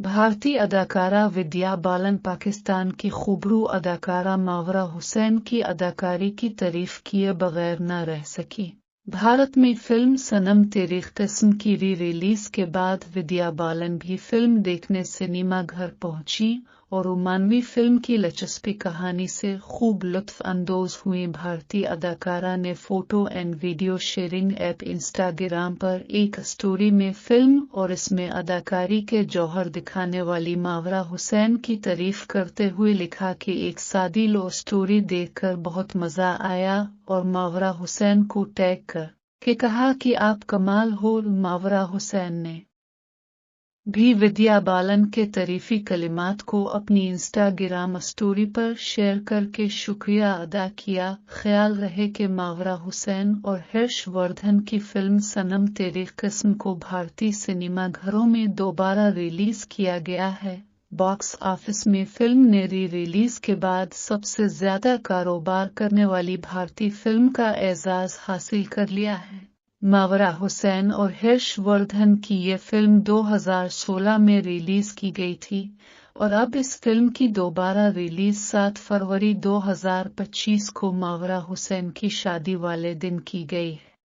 بھارتی اداکارہ ودیا بالن پاکستان کی خوبرو اداکارہ ماورا حسین کی اداکاری کی تعریف کیے بغیر نہ رہ سکی۔ بھارت میں فلم سنم تیری قسم کی ریلیز کے بعد ودیا بالن بھی فلم دیکھنے سنیما گھر پہنچی اور رومانوی فلم کی دلچسپی کہانی سے خوب لطف اندوز ہوئی۔ بھارتی اداکارہ نے photo and video sharing app Instagram پر ایک اسٹوری میں فلم اور اس میں اداکاری کے جوہر دکھانے والی ماورا حسین کی تعریف کرتے ہوئے لکھا کہ ایک سادی لو اسٹوری دیکھ کر بہت مزہ آیا اور ماورا حسین کو ٹیگ کر کے کہا کہ آپ کمال ہو۔ ماورا حسین نے بھی ودیا بالن کے تعریفی کلمات کو اپنی انسٹاگرام اسٹوری پر شیئر کر کے شکریہ ادا کیا۔ خیال رہے کہ ماورا حسین اور ہرش وردھن کی فلم سنم تیری قسم کو بھارتی سنیما گھروں میں دوبارہ ریلیز کیا گیا ہے۔ باکس آفس میں فلم نے ریلیز کے بعد سب سے زیادہ کاروبار کرنے والی بھارتی فلم کا اعزاز حاصل کر لیا ہے۔ ماورا حسین اور ہرش وردھن کی یہ فلم 2016 میں ریلیز کی گئی تھی اور اب اس فلم کی دوبارہ ریلیز 7 فروری 2025 کو ماورا حسین کی شادی والے دن کی گئی ہے۔